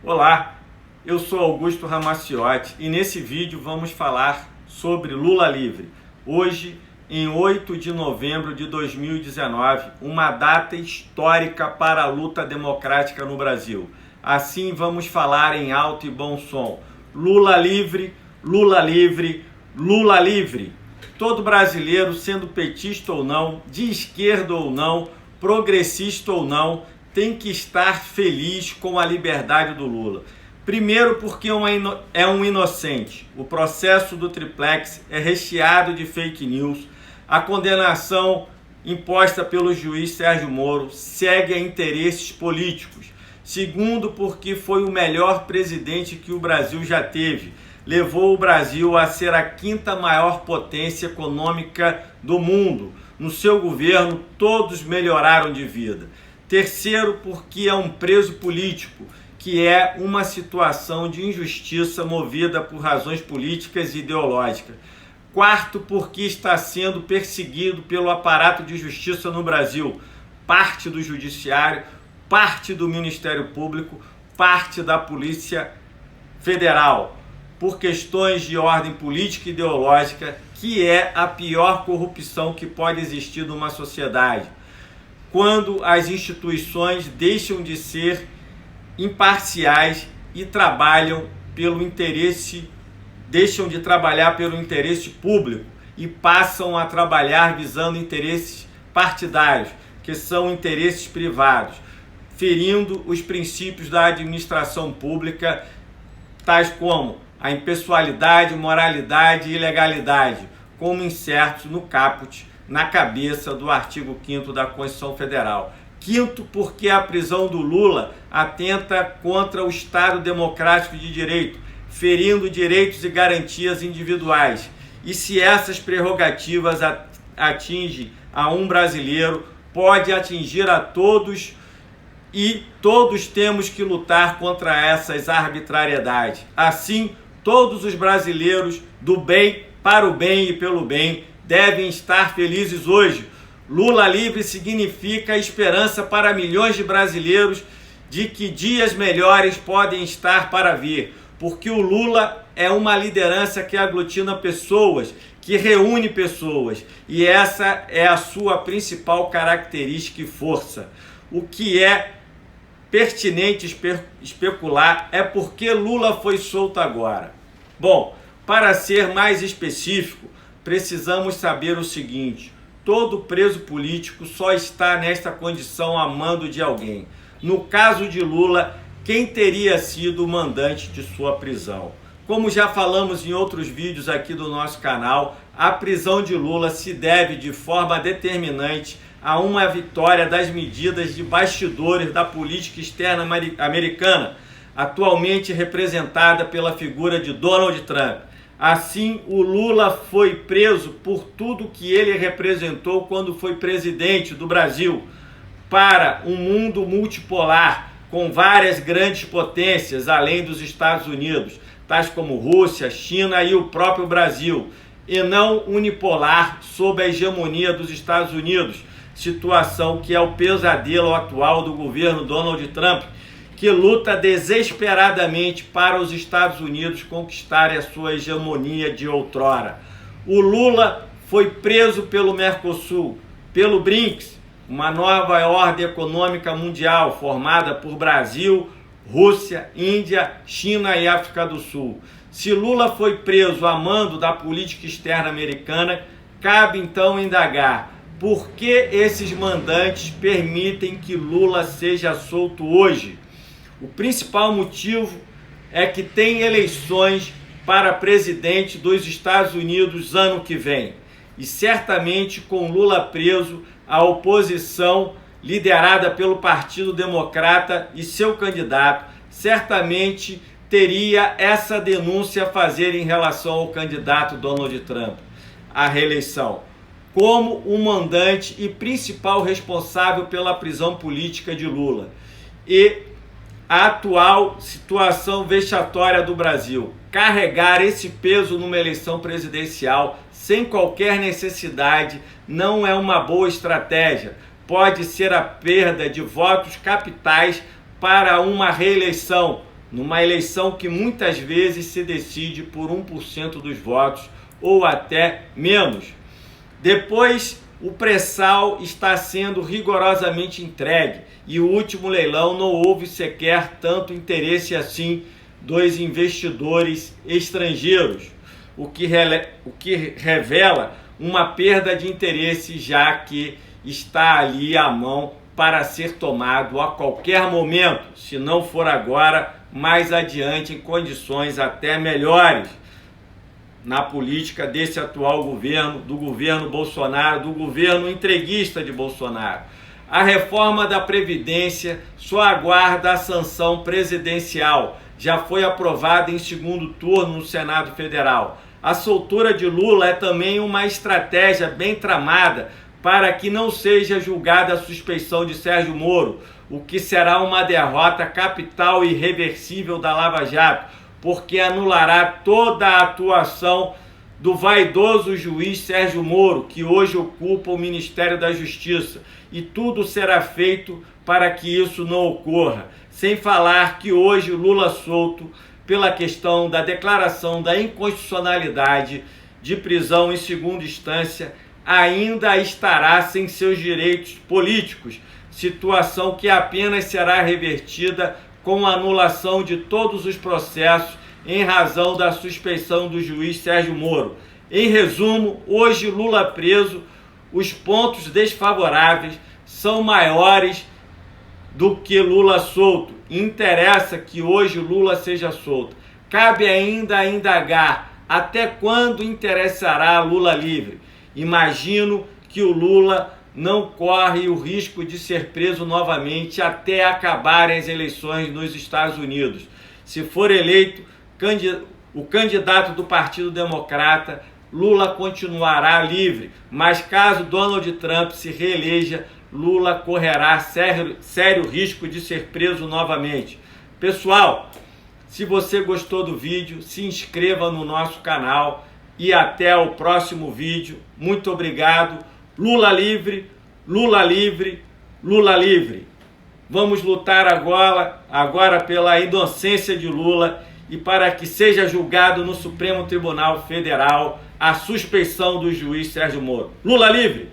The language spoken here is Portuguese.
Olá, eu sou Augusto Ramacciotti e nesse vídeo vamos falar sobre Lula livre. Hoje, em 8 de novembro de 2019, uma data histórica para a luta democrática no Brasil. Assim vamos falar em alto e bom som. Lula livre, Lula livre, Lula livre. Todo brasileiro, sendo petista ou não, de esquerda ou não, progressista ou não, tem que estar feliz com a liberdade do Lula. Primeiro porque é um inocente. O processo do triplex é recheado de fake news. A condenação imposta pelo juiz Sérgio Moro segue a interesses políticos. Segundo porque foi o melhor presidente que o Brasil já teve. Levou o Brasil a ser a quinta maior potência econômica do mundo. No seu governo, todos melhoraram de vida. Terceiro, porque é um preso político, que é uma situação de injustiça movida por razões políticas e ideológicas. Quarto, porque está sendo perseguido pelo aparato de justiça no Brasil, parte do Judiciário, parte do Ministério Público, parte da Polícia Federal, por questões de ordem política e ideológica, que é a pior corrupção que pode existir numa sociedade. Quando as instituições deixam de ser imparciais e deixam de trabalhar pelo interesse público e passam a trabalhar visando interesses partidários, que são interesses privados, ferindo os princípios da administração pública, tais como a impessoalidade, moralidade e legalidade, como incertos no caput, na cabeça do artigo 5º da Constituição Federal. Quinto, porque a prisão do Lula atenta contra o Estado democrático de direito, ferindo direitos e garantias individuais. E se essas prerrogativas atingem a um brasileiro, pode atingir a todos, e todos temos que lutar contra essas arbitrariedades. Assim, todos os brasileiros, do bem para o bem e pelo bem, devem estar felizes hoje. Lula livre significa esperança para milhões de brasileiros de que dias melhores podem estar para vir, porque o Lula é uma liderança que aglutina pessoas, que reúne pessoas, e essa é a sua principal característica e força. O que é pertinente especular é porque Lula foi solto agora. Bom, para ser mais específico, precisamos saber o seguinte: todo preso político só está nesta condição a mando de alguém. No caso de Lula, quem teria sido o mandante de sua prisão? Como já falamos em outros vídeos aqui do nosso canal, a prisão de Lula se deve de forma determinante a uma vitória das medidas de bastidores da política externa americana, atualmente representada pela figura de Donald Trump. Assim, o Lula foi preso por tudo que ele representou quando foi presidente do Brasil para um mundo multipolar, com várias grandes potências, além dos Estados Unidos, tais como Rússia, China e o próprio Brasil, e não unipolar sob a hegemonia dos Estados Unidos, situação que é o pesadelo atual do governo Donald Trump, que luta desesperadamente para os Estados Unidos conquistarem a sua hegemonia de outrora. O Lula foi preso pelo Mercosul, pelo BRICS, uma nova ordem econômica mundial formada por Brasil, Rússia, Índia, China e África do Sul. Se Lula foi preso a mando da política externa americana, cabe então indagar por que esses mandantes permitem que Lula seja solto hoje. O principal motivo é que tem eleições para presidente dos Estados Unidos ano que vem. E certamente com Lula preso, a oposição, liderada pelo Partido Democrata e seu candidato, certamente teria essa denúncia a fazer em relação ao candidato Donald Trump à reeleição, como o mandante e principal responsável pela prisão política de Lula. E a atual situação vexatória do Brasil. Carregar esse peso numa eleição presidencial sem qualquer necessidade não é uma boa estratégia. Pode ser a perda de votos capitais para uma reeleição, numa eleição que muitas vezes se decide por 1% dos votos ou até menos. Depois, o pré-sal está sendo rigorosamente entregue e o último leilão não houve sequer tanto interesse assim dos investidores estrangeiros, o que revela uma perda de interesse, já que está ali à mão para ser tomado a qualquer momento, se não for agora, mais adiante, em condições até melhores, na política desse atual governo, do governo Bolsonaro, do governo entreguista de Bolsonaro. A reforma da Previdência só aguarda a sanção presidencial. Já foi aprovada em segundo turno no Senado Federal. A soltura de Lula é também uma estratégia bem tramada para que não seja julgada a suspeição de Sérgio Moro, o que será uma derrota capital e irreversível da Lava Jato, porque anulará toda a atuação do vaidoso juiz Sérgio Moro, que hoje ocupa o Ministério da Justiça, e tudo será feito para que isso não ocorra. Sem falar que hoje Lula solto, pela questão da declaração da inconstitucionalidade de prisão em segunda instância, ainda estará sem seus direitos políticos, situação que apenas será revertida com a anulação de todos os processos em razão da suspeição do juiz Sérgio Moro. Em resumo, hoje Lula preso, os pontos desfavoráveis são maiores do que Lula solto. Interessa que hoje Lula seja solto. Cabe ainda indagar até quando interessará Lula livre. Imagino que o Lula não corre o risco de ser preso novamente até acabarem as eleições nos Estados Unidos. Se for eleito o candidato do Partido Democrata, Lula continuará livre, mas caso Donald Trump se reeleja, Lula correrá sério risco de ser preso novamente. Pessoal, se você gostou do vídeo, se inscreva no nosso canal e até o próximo vídeo. Muito obrigado. Lula livre, Lula livre, Lula livre. Vamos lutar agora pela inocência de Lula e para que seja julgado no Supremo Tribunal Federal a suspeição do juiz Sérgio Moro. Lula livre!